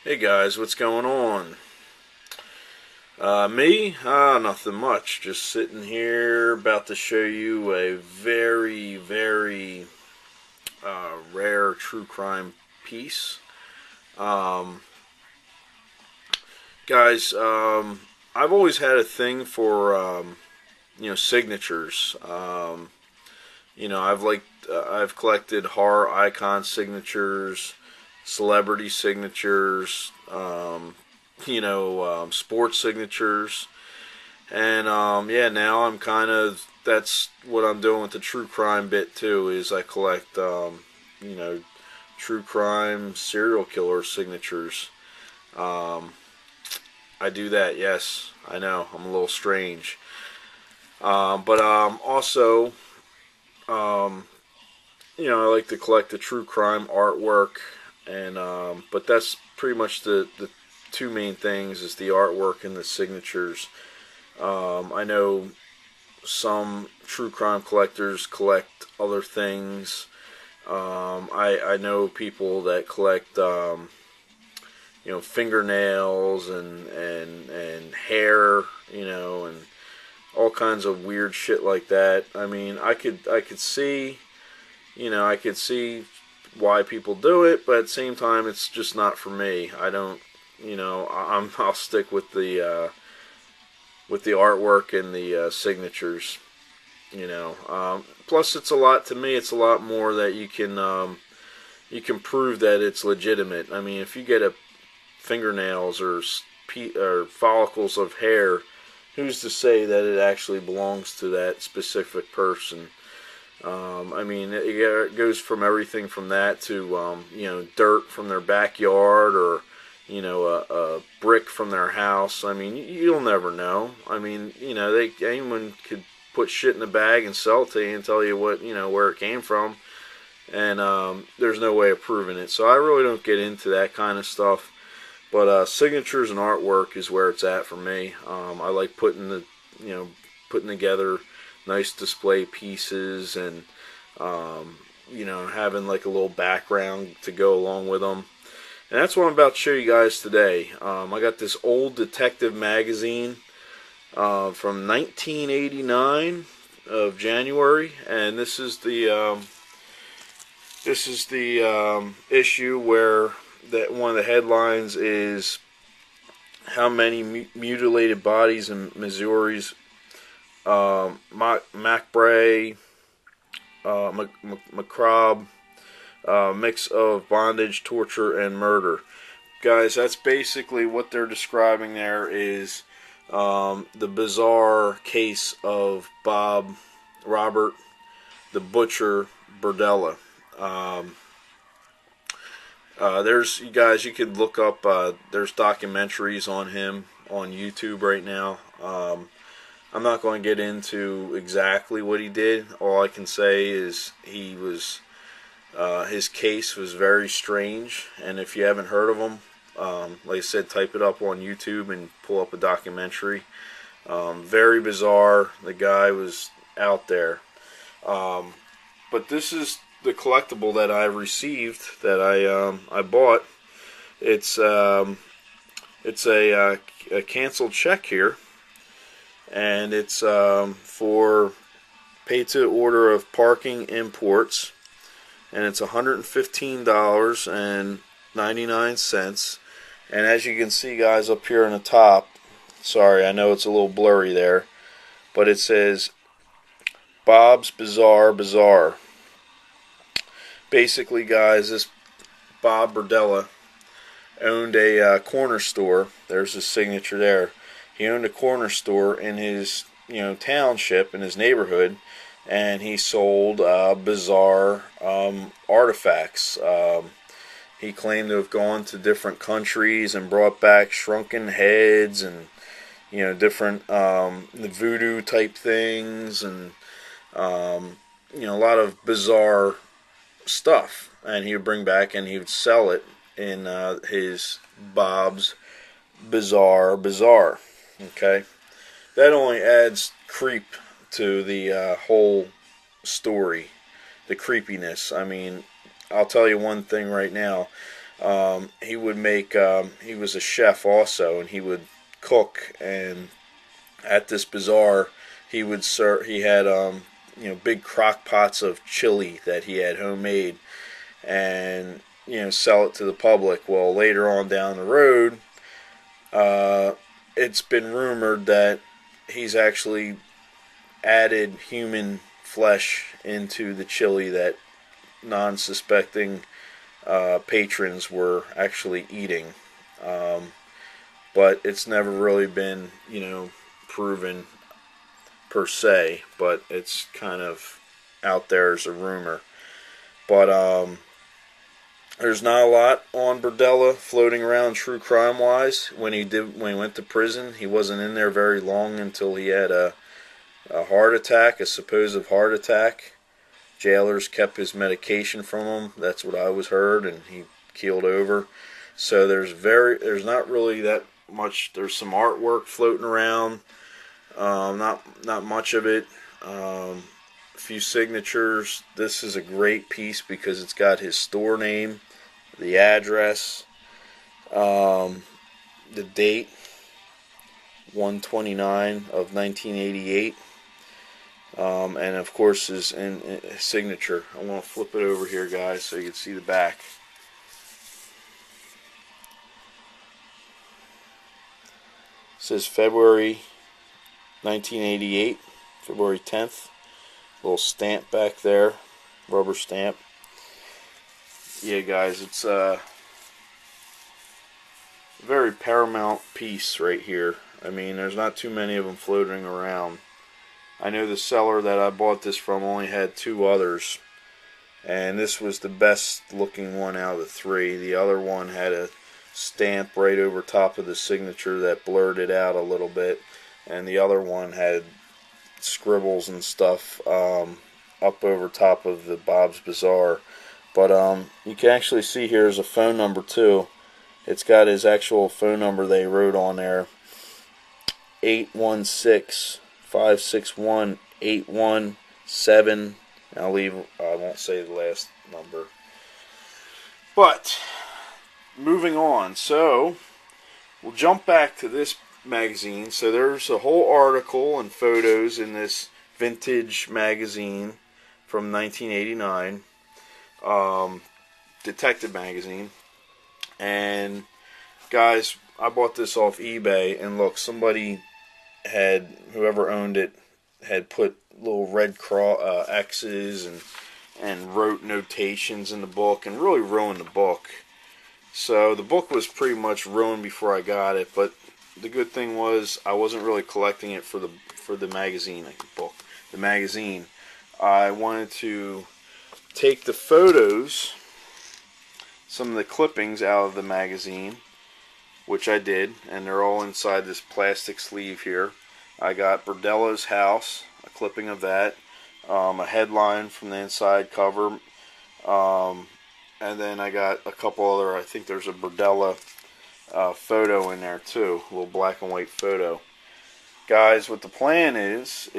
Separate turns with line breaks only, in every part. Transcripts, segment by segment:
Hey guys, what's going on? Nothing much. Just sitting here about to show you a very rare true crime piece. Um, guys, I've always had a thing for signatures. I've collected horror icon signatures, celebrity signatures, sports signatures, and yeah, now I'm kind of that's what I'm doing with the true crime bit too. Is I collect you know true crime serial killer signatures. Um, I do that. Yes, I know I'm a little strange, but also um, I like to collect the true crime artwork, and but that's pretty much the two main things is the artwork and the signatures. I know some true crime collectors collect other things. I know people that collect fingernails and hair, and all kinds of weird shit like that. I mean, I could see I could see why people do it, but at the same time, it's just not for me. I don't, I'll stick with the artwork and the signatures. Plus, it's a lot to me. It's a lot more that you can prove that it's legitimate. I mean, if you get a fingernails or follicles of hair, who's to say that it actually belongs to that specific person? I mean, it goes from everything from that to dirt from their backyard, or a brick from their house. I mean, you'll never know. I mean, anyone could put shit in a bag and sell it to you and tell you what where it came from, and there's no way of proving it. So I really don't get into that kind of stuff. But signatures and artwork is where it's at for me. I like putting together nice display pieces, and having like a little background to go along with them. And that's what I'm about to show you guys today. I got this old detective magazine from 1989 of January, and this is the issue where that one of the headlines is how many mutilated bodies in Missouri's McBray macabre mix of bondage, torture, and murder. Guys, that's basically what they're describing there is the bizarre case of Robert the Butcher Berdella. There's you guys, you could look up. There's documentaries on him on YouTube right now. I'm not going to get into exactly what he did. All I can say is his case was very strange, and if you haven't heard of him, like I said, type it up on YouTube and pull up a documentary. Very bizarre. The guy was out there. But this is the collectible that I received that I bought. It's a canceled check here, and it's for paid to order of parking imports, and it's $115.99. And as you can see, guys, up here on the top, sorry, I know it's a little blurry there, but it says Bob's Bizarre Bazaar. Basically, guys, this Bob Berdella owned a corner store. There's his signature there. He owned a corner store in his township, in his neighborhood, and he sold bizarre artifacts. He claimed to have gone to different countries and brought back shrunken heads and different voodoo type things, and a lot of bizarre stuff. And he would bring back and he would sell it in his Bob's Bizarre Bazaar. Okay, that only adds creep to the whole story, the creepiness. I mean, I'll tell you one thing right now. He would make. He was a chef also, and he would cook. And at this bazaar, he would serve. He had big crock pots of chili that he had homemade, and sell it to the public. Well, later on down the road, it's been rumored that he's actually added human flesh into the chili that non-suspecting patrons were actually eating. But it's never really been, proven per se, but it's kind of out there as a rumor. But there's not a lot on Berdella floating around true crime wise. When he went to prison, he wasn't in there very long until he had a heart attack, a supposed heart attack. Jailers kept his medication from him. That's what I was heard, and he keeled over. So there's not really that much. There's some artwork floating around. Not much of it. A few signatures. This is a great piece because it's got his store name, the address, the date, 1/29 of 1988. And of course his signature. I want to flip it over here, guys, so you can see the back. It says February 1988, February 10th. Little stamp back there, rubber stamp. Yeah, guys, it's a very paramount piece right here. I mean, there's not too many of them floating around. I know the seller that I bought this from only had 2 others, and this was the best looking one out of the 3. The other one had a stamp right over top of the signature that blurred it out a little bit, and the other one had scribbles and stuff up over top of the Bob's Bazaar. But you can actually see here's a phone number too. It's got his actual phone number they wrote on there, 816-561-817. I won't say the last number. But moving on, so we'll jump back to this magazine. So there's a whole article and photos in this vintage magazine from 1989, detective magazine. And guys, I bought this off eBay, and look, whoever owned it had put little red X's and wrote notations in the book and really ruined the book. So the book was pretty much ruined before I got it, but the good thing was I wasn't really collecting it for the magazine, the magazine. I wanted to take the photos, some of the clippings out of the magazine, which I did, and they're all inside this plastic sleeve here. I got Berdella's house, a clipping of that, a headline from the inside cover, and then I got a couple other, I think there's a Berdella photo in there too, a little black and white photo. Guys, what the plan is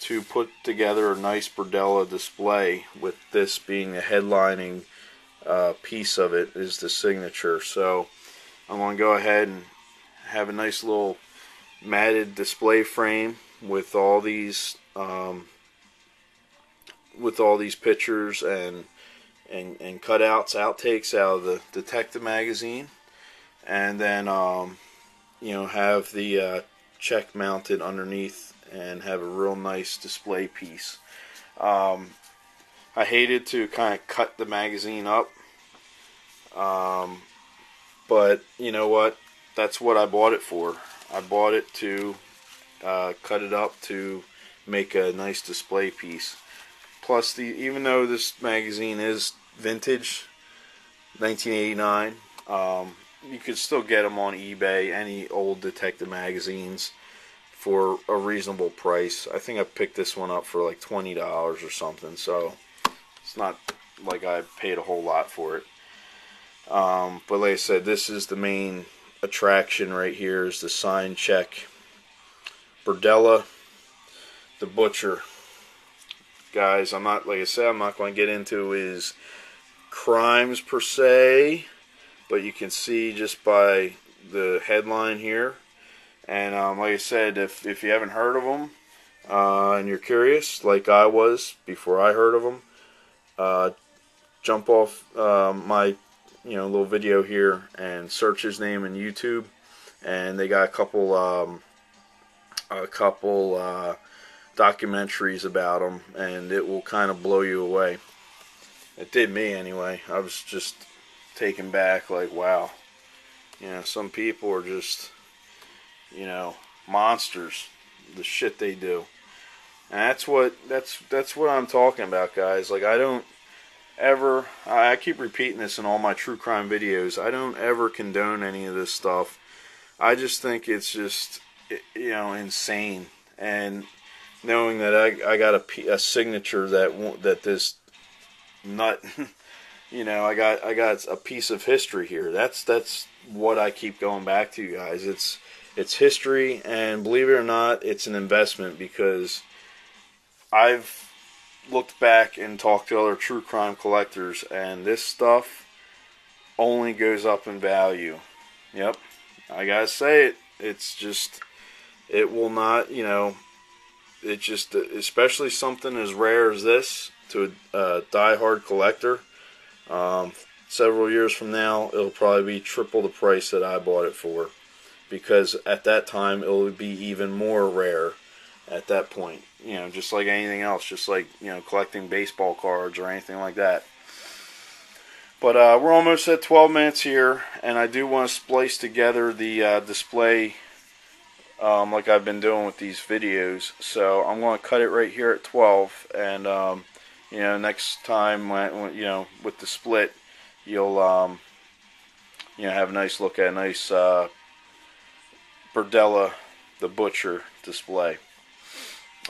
to put together a nice Berdella display, with this being the headlining piece of it is the signature. So I'm going to go ahead and have a nice little matted display frame with all these pictures and cutouts, outtakes out of the detective magazine, and then have the check mounted underneath and have a real nice display piece. I hated to kind of cut the magazine up, but you know what? That's what I bought it for. I bought it to cut it up to make a nice display piece. Plus, even though this magazine is vintage, 1989, you could still get them on eBay, any old detective magazines, for a reasonable price. I think I picked this one up for like $20 or something, so it's not like I paid a whole lot for it. But like I said, this is the main attraction right here, is the signed check. Berdella, the butcher. Guys, like I said, I'm not going to get into his crimes per se, but you can see just by the headline here. And like I said, if you haven't heard of them and you're curious, like I was before I heard of them, jump off my little video here and search his name in YouTube, and they got a couple documentaries about him, and it will kind of blow you away. It did me anyway. I was just taken back, like, wow, some people are just monsters. The shit they do, and that's what I'm talking about, guys. Like, I keep repeating this in all my true crime videos. I don't ever condone any of this stuff. I just think it's just, insane. And knowing that I got a signature that this nut, I got a piece of history here. That's what I keep going back to, guys. It's history, and believe it or not, it's an investment, because I've looked back and talked to other true crime collectors, and this stuff only goes up in value. Yep, I gotta say it. It's just, it will not, it just, especially something as rare as this, to a die-hard collector, several years from now, it'll probably be triple the price that I bought it for, because at that time, it will be even more rare at that point. Just like anything else, just like, collecting baseball cards or anything like that. But we're almost at 12 minutes here, and I do want to splice together the display like I've been doing with these videos. So I'm going to cut it right here at 12, and next time when with the split, you'll have a nice look at a nice Berdella the Butcher display.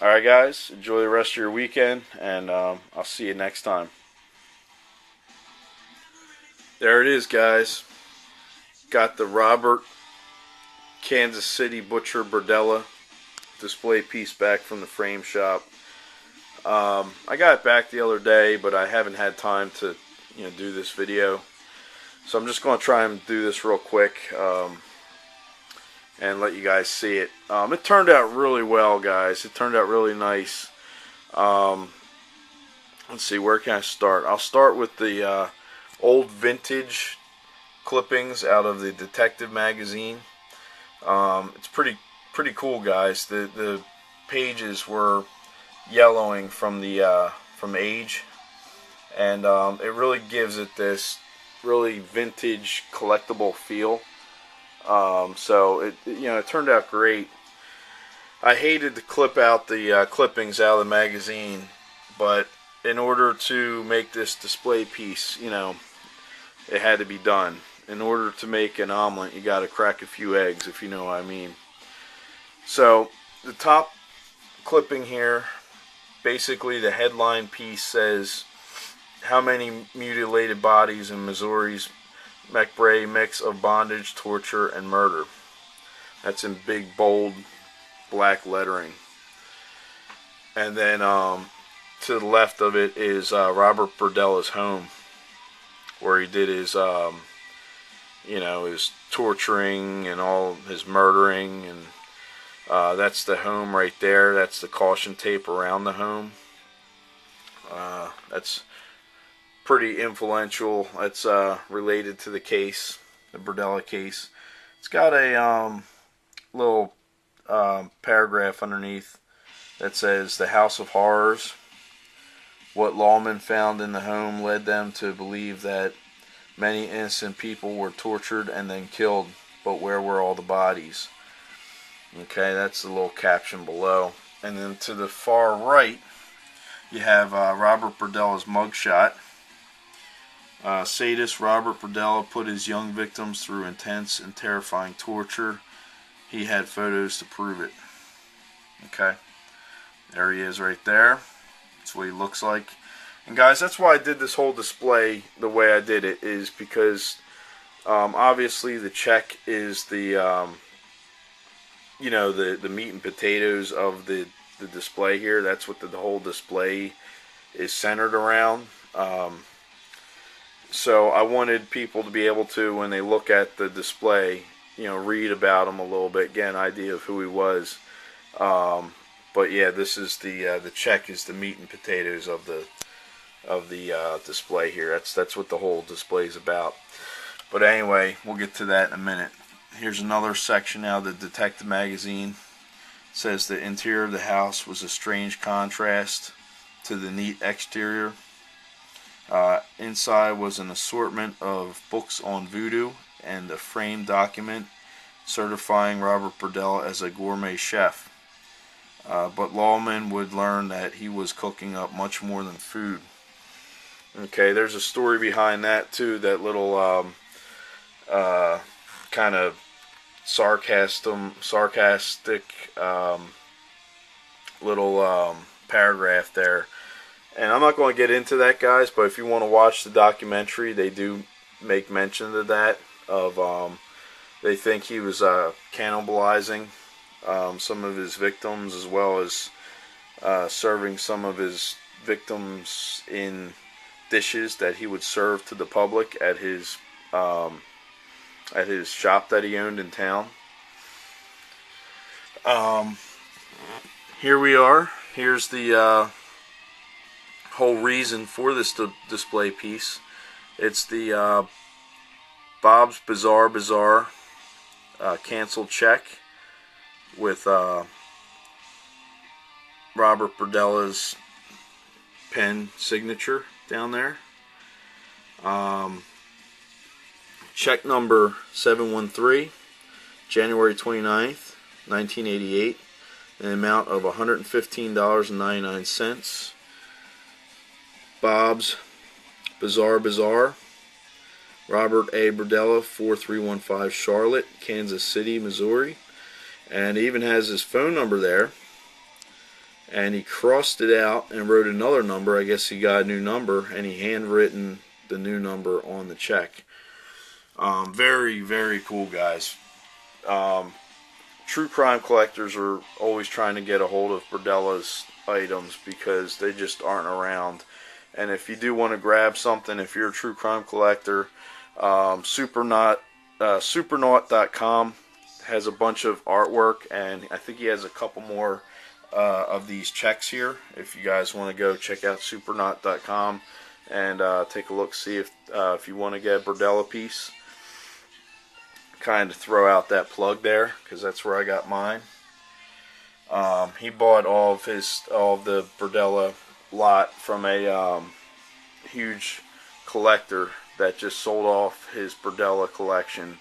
Alright, guys, enjoy the rest of your weekend, and I'll see you next time. There it is, guys. Got the Robert Kansas City Butcher Berdella display piece back from the frame shop. I got it back the other day, but I haven't had time to do this video. So I'm just going to try and do this real quick. And let you guys see it. It turned out really well, guys. It turned out really nice. Let's see, where can I start? I'll start with the old vintage clippings out of the Detective magazine. It's pretty cool, guys. The pages were yellowing from age, and it really gives it this really vintage collectible feel. So it turned out great. I hated to clip out the clippings out of the magazine, but in order to make this display piece, it had to be done. In order to make an omelet, you got to crack a few eggs, if you know what I mean. So the top clipping here, basically the headline piece says, "How many mutilated bodies in Missouri's McBray mix of bondage, torture, and murder." That's in big, bold, black lettering. And then to the left of it is Robert Berdella's home, where he did his, his torturing and all his murdering. And that's the home right there. That's the caution tape around the home. That's pretty influential. It's related to the case, the Berdella case. It's got a little paragraph underneath that says, "The House of Horrors. What lawmen found in the home led them to believe that many innocent people were tortured and then killed, but where were all the bodies?" Okay, that's the little caption below. And then to the far right, you have Robert Berdella's mugshot. Sadist Robert Berdella put his young victims through intense and terrifying torture. He had photos to prove it. Okay, there he is right there. That's what he looks like. And guys, that's why I did this whole display the way I did it, is because obviously the check is the the meat and potatoes of the display here. That's what the whole display is centered around. So I wanted people to be able to, when they look at the display, read about him a little bit, get an idea of who he was. But yeah, this is the check is the meat and potatoes of the display here. That's what the whole display is about. But anyway, we'll get to that in a minute. Here's another section now. The Detective magazine says the interior of the house was a strange contrast to the neat exterior. Inside was an assortment of books on voodoo and a framed document certifying Robert Berdella as a gourmet chef. But lawmen would learn that he was cooking up much more than food. Okay, there's a story behind that too. That little kind of sarcastic little paragraph there. And I'm not going to get into that, guys, but if you want to watch the documentary, they do make mention of that. They think he was cannibalizing some of his victims, as well as serving some of his victims in dishes that he would serve to the public at his shop that he owned in town. Here we are. Here's the whole reason for this display piece. It's the Bob's Bizarre Bazaar canceled check with Robert Berdella's pen signature down there. Check number 713, January 29th, 1988, an amount of $115.99. Bob's Bizarre Bazaar, Robert A. Berdella, 4315 Charlotte, Kansas City, Missouri. And it even has his phone number there. And he crossed it out and wrote another number. I guess he got a new number, and he handwritten the new number on the check. Very, very cool, guys. True crime collectors are always trying to get a hold of Berdella's items because they just aren't around. And if you do want to grab something, if you're a true crime collector, Supernaut.com has a bunch of artwork, and I think he has a couple more of these checks here. If you guys want to go check out Supernaut.com and take a look, see if you want to get a Berdella piece. Kind of throw out that plug there because that's where I got mine. He bought all of the Berdella lot from a huge collector that just sold off his Berdella collection,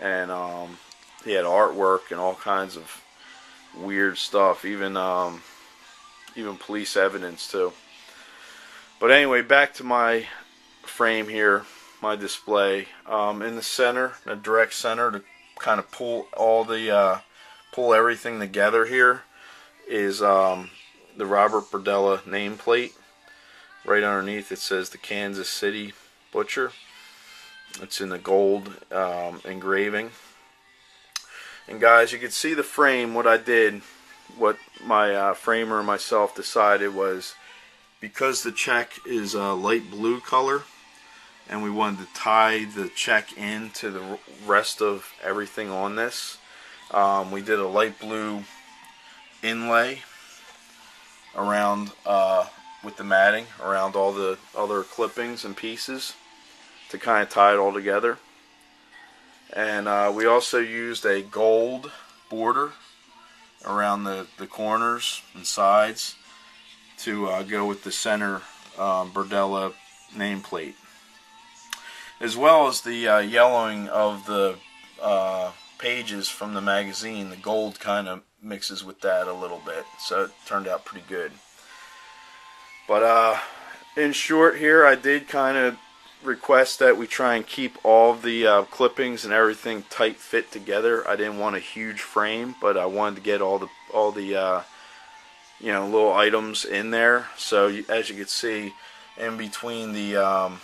and he had artwork and all kinds of weird stuff, even police evidence too. But anyway, back to my frame here, my display. In the center, the direct center, to kind of pull everything together here, is the Robert Berdella nameplate. Right underneath it says the Kansas City Butcher. It's in the gold engraving. And guys, you can see the frame. What my framer and myself decided was, because the check is a light blue color, and we wanted to tie the check into the rest of everything on this, we did a light blue inlay around with the matting around all the other clippings and pieces to kind of tie it all together. And we also used a gold border around the corners and sides to go with the center Berdella nameplate, as well as the yellowing of the pages from the magazine. The gold kind of mixes with that a little bit, so it turned out pretty good. But in short here, I did kind of request that we try and keep all of the clippings and everything tight fit together. I didn't want a huge frame, but I wanted to get all the little items in there. So as you can see, in between the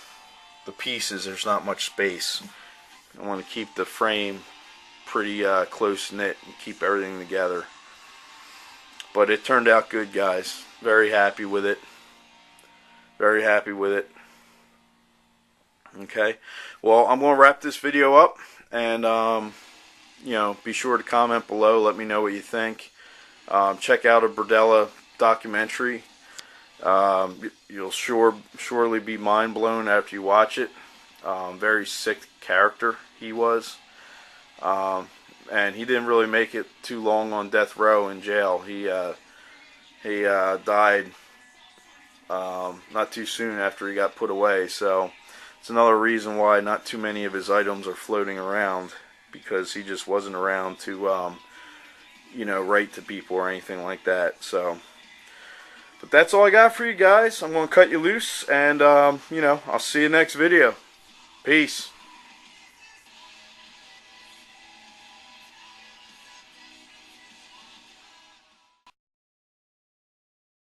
pieces, there's not much space. I want to keep the frame pretty close knit and keep everything together. But it turned out good, guys. Very happy with it. Very happy with it. Okay, well, I'm going to wrap this video up, and you know, be sure to comment below. Let me know what you think. Check out a Berdella documentary. You'll surely be mind blown after you watch it. Very sick character he was, and he didn't really make it too long on death row in jail. He died not too soon after he got put away. So it's another reason why not too many of his items are floating around, because he just wasn't around to you know, write to people or anything like that. So, but that's all I got for you guys. I'm going to cut you loose, and you know, I'll see you next video. Peace.